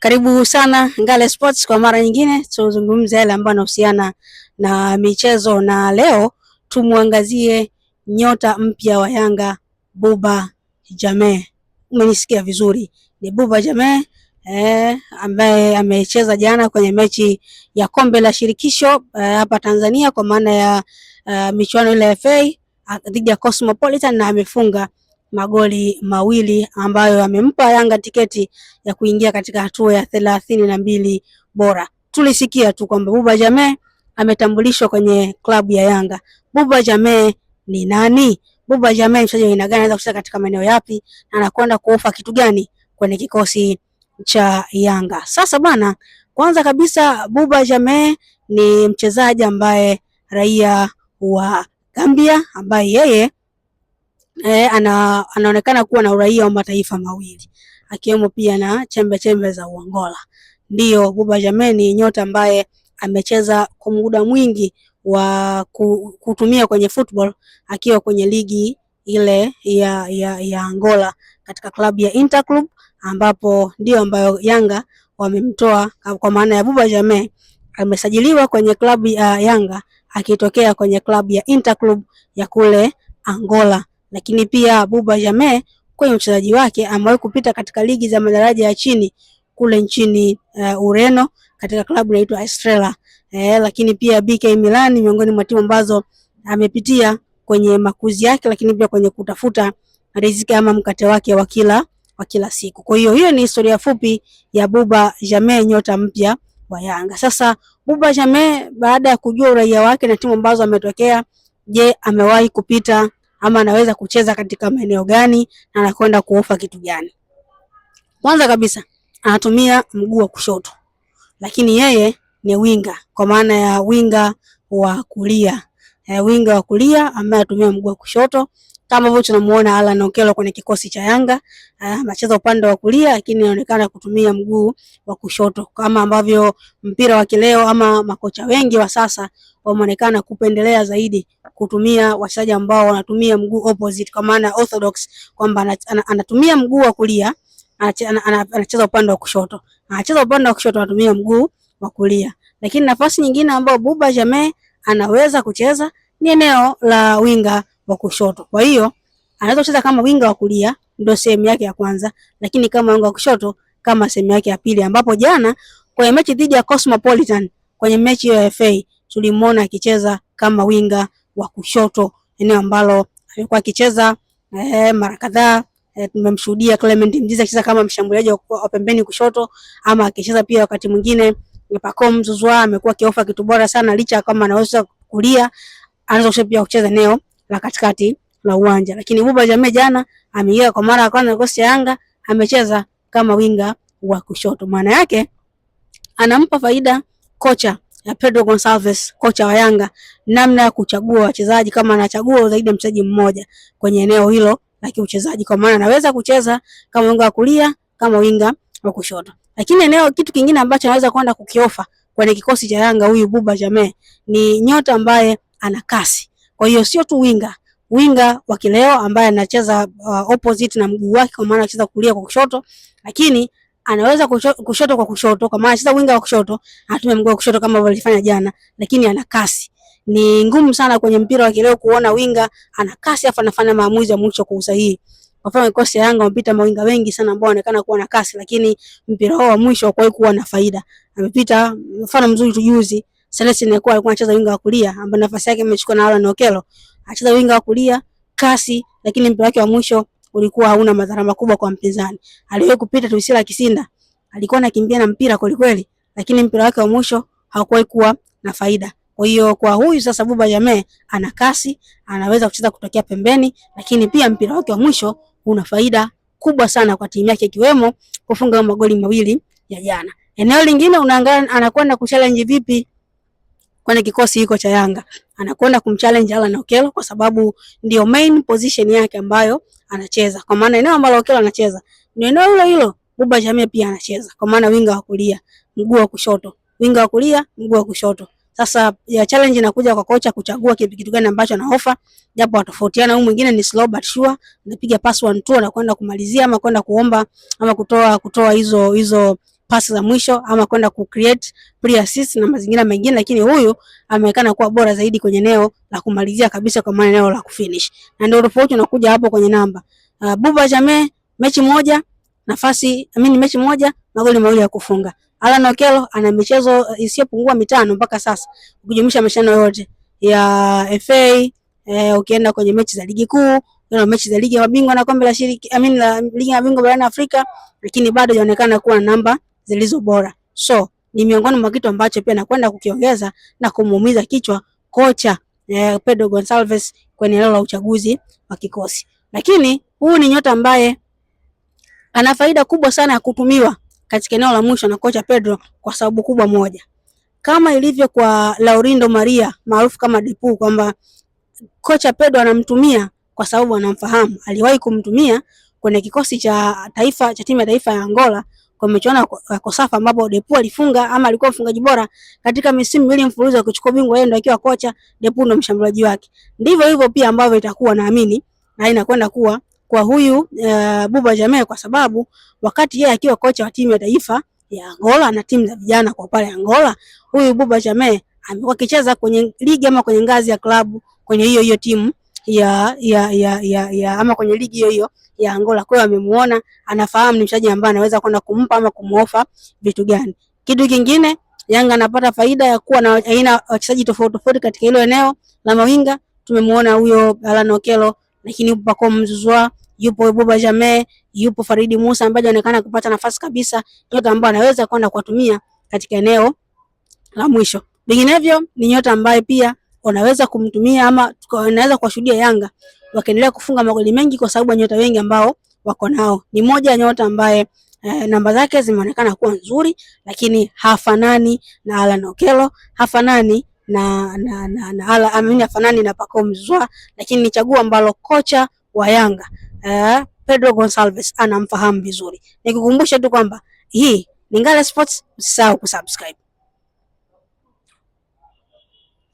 Karibu sana Ngale Sports kwa mara nyingine, tuzungumze yale ambayo yanahusiana na michezo, na leo tumuangazie nyota mpya wa Yanga Buba Jammeh. Umenisikia vizuri, ni Buba Jammeh ambaye amecheza jana kwenye mechi ya kombe la shirikisho hapa Tanzania kwa maana ya michuano ile ya FA dhidi ya Cosmopolitan, na amefunga magoli mawili ambayo amempa Yanga tiketi ya kuingia katika hatua ya 32 bora. Tulisikia tu kwamba Buba Jammeh ametambulishwa kwenye klabu ya Yanga. Buba Jammeh ni nani? Buba Jammeh mchezaji wa aina gani, anaweza kucheza katika maeneo yapi, na anakwenda kuofa kitu gani kwenye kikosi cha Yanga? Sasa bwana, kwanza kabisa Buba Jammeh ni mchezaji ambaye raia wa Gambia, ambaye yeye anaonekana kuwa na uraia wa mataifa mawili akiwemo pia na chembe za Uangola. Ndio, Buba Jammeh ni nyota ambaye amecheza kwa muda mwingi wa kutumia kwenye football akiwa kwenye ligi ile ya Angola katika klabu ya Interclub, ambapo ndio ambayo Yanga wamemtoa. Kwa maana ya Buba Jammeh amesajiliwa kwenye klabu ya Yanga akitokea kwenye klabu ya Interclub ya kule Angola. Lakini pia Buba Jammeh kwenye uchezaji wake amewahi kupita katika ligi za madaraja ya chini kule nchini Ureno katika klabu inaitwa Estrella. Lakini pia BK Milan miongoni mwa timu ambazo amepitia kwenye makuzi yake, lakini pia kwenye kutafuta riziki ama mkate wake wa kila siku. Kwa hiyo ni historia fupi ya Buba Jammeh, nyota mpya wa Yanga. Sasa Buba Jammeh baada ya kujua uraia wake na timu ambazo ametokea, je, amewahi kupita ama anaweza kucheza katika maeneo gani na anakwenda kuofa kitu gani? Kwanza kabisa anatumia mguu wa kushoto, lakini yeye ni winga kwa maana ya winga wa kulia. Winga wa kulia ambaye anatumia mguu wa kushoto, kama vile tunamuona Alan Okello kwenye kikosi cha Yanga, anacheza upande wa kulia lakini anaonekana kutumia mguu wa kushoto, kama ambavyo mpira wa kileo ama makocha wengi wa sasa wameonekana kupendelea zaidi kutumia wachezaji ambao wanatumia mguu opposite, kwa maana orthodox, kwamba anatumia mguu wa kulia anacheza upande wa kushoto, anacheza upande wa kushoto anatumia mguu wa kulia. Lakini nafasi nyingine ambayo Buba Jammeh anaweza kucheza ni eneo la winga wa kushoto. Kwa hiyo anaweza kucheza kama winga wa kulia, ndio sehemu yake ya kwanza, lakini kama winga wa kushoto kama sehemu yake ya pili, ambapo jana kwenye mechi dhidi ya Cosmopolitan kwenye mechi ya FA tulimuona akicheza kama winga wa kushoto, eneo ambalo alikuwa akicheza mara kadhaa. Tumemshuhudia Clement Mzize akicheza kama mshambuliaji wa pembeni kushoto, ama akicheza pia wakati mwingine Pacome Zouzoua amekuwa kiofa kitu bora sana, licha kama anaweza kulia, anaweza pia kucheza eneo la katikati la uwanja. Lakini Buba Jammeh jana ameingia kwa mara ya kwanza kikosi cha Yanga, amecheza kama winga wa kushoto. Maana yake anampa faida kocha ya Pedro Gonçalves, kocha wa Yanga, namna ya kuchagua wachezaji, kama anachagua zaidi ya mchezaji mmoja kwenye eneo hilo la kiuchezaji, kwa maana anaweza kucheza kama winga wa kulia, kama winga wa kushoto. Lakini kitu kingine ambacho anaweza kwenda kukiofa kwenye kikosi cha Yanga huyu Buba Jammeh ni nyota ambaye ana kasi. Kwa hiyo sio tu winga wa kileo ambaye anacheza opposite na mguu wake, kwa maana anacheza kulia kwa kushoto, lakini anaweza kushoto kwa kushoto, kwa maana anacheza winga wa kushoto anatumia mguu wa kushoto kama walifanya jana, lakini ana kasi. Ni ngumu sana kwenye mpira wa kileo kuona winga ana kasi afa anafanya maamuzi ya mwisho kwa usahihi. Kwa mfano kikosi cha Yanga wamepita mawinga wengi sana ambao wanaonekana kuwa na kasi, lakini mpira wao wa mwisho hakuwahi kuwa na faida. Amepita mfano mzuri tujuzi, Celestine alikuwa anacheza winga wa kulia ambapo nafasi yake imechukua na Alan Okello. Anacheza winga wa kulia, kasi, lakini mpira wake wa mwisho ulikuwa hauna madhara makubwa kwa mpinzani. Aliwahi kupita Tuisila Kisinda, alikuwa anakimbia na mpira kweli kweli, lakini mpira wake wa mwisho hakuwahi kuwa na faida. Kwa hiyo kwa huyu sasa Buba Jammeh ana kasi, anaweza kucheza kutokea pembeni, lakini pia mpira wake wa mwisho una faida kubwa sana kwa timu yake, ikiwemo kufunga magoli mawili ya jana. Eneo lingine unaangalia anakwenda kuchallenge vipi kwenye kikosi hiko cha Yanga. Anakwenda kumchallenge Alan Okello kwa sababu ndio main position yake ambayo anacheza. Kwa maana eneo ambalo Okello anacheza ni eneo hilo Buba Jammeh pia anacheza. Kwa maana winga wa kulia, mguu wa kushoto, winga wa kulia, mguu wa kushoto. Sasa ya challenge inakuja kwa kocha kuchagua kitu gani ambacho anaofa, japo watofautiana. Huyu mwingine ni slow but sure, anapiga pass 1-2 na kwenda kumalizia ama kwenda kuomba ama kutoa hizo pasi za mwisho ama kwenda ku create pre assist na mazingira mengine, lakini huyu ameonekana kuwa bora zaidi kwenye eneo la kumalizia kabisa, kwa maana eneo la kufinish, na ndio tofauti unakuja hapo kwenye namba. Buba Jammeh mechi moja magoli mawili ya kufunga. Alan Okello ana michezo isiyopungua 5 mpaka sasa, ukijumlisha mashindano yote ya FA, ukienda kwenye mechi za ligi kuu, na mechi za ligi ya mabingwa na kombe la la ligi ya mabingwa barani Afrika, lakini bado inaonekana kuwa na namba zilizo bora. So ni miongoni mwa kitu ambacho pia nakwenda kukiongeza na kumuumiza kichwa kocha Pedro Gonçalves kwenye eneo la uchaguzi wa kikosi. Lakini huu ni nyota ambaye ana faida kubwa sana ya kutumiwa katika eneo la mwisho na kocha Pedro kwa sababu kubwa moja. Kama ilivyo kwa Laurindo Maria maarufu kama Depu, kwamba kocha Pedro anamtumia kwa sababu anamfahamu. Aliwahi kumtumia kwenye kikosi cha taifa cha timu ya taifa ya Angola kwa michuano ya Kosafa, ambapo Depu alifunga ama alikuwa mfungaji bora katika misimu miwili mfululizo ya kuchukua bingwa, yeye ndio akiwa kocha, Depu ndio mshambuliaji wake. Ndivyo hivyo pia ambavyo itakuwa, naamini na inakwenda kuwa kwa huyu Buba Jammeh, kwa sababu wakati yeye akiwa kocha wa timu ya taifa ya Angola na timu za vijana kwa pale Angola, huyu Buba Jammeh amekuwa akicheza kwenye ligi ama kwenye ngazi ya klabu kwenye hiyo timu ama kwenye ligi hiyo ya Angola. Kwa hiyo amemuona, anafahamu ni mchezaji ambaye anaweza kwenda kumpa ama kumuofa vitu gani. Kitu kingine, Yanga anapata faida ya kuwa na aina wachezaji tofauti tofauti katika hilo eneo la mawinga. Tumemuona huyo Alan Okello, lakini yupo Pacome Zouzoua, yupo Buba Jammeh, yupo Faridi Musa ambaye anaonekana kupata nafasi kabisa, nyota ambaye anaweza kwenda kuwatumia katika eneo la mwisho. Vinginevyo ni nyota ambaye pia unaweza kumtumia ama unaweza kuwashuhudia Yanga wakiendelea kufunga magoli mengi kwa sababu nyota wengi ambao wako nao. Ni moja ya nyota ambaye namba zake zimeonekana kuwa nzuri, lakini hafanani na Alan Okello, hafanani hafanani na Pacome Zouzoua, lakini ni chaguo ambalo kocha wa Yanga Pedro Gonçalves anamfahamu vizuri. Nikukumbusha tu kwamba hii ni Ngale Sports, usisahau kusubscribe.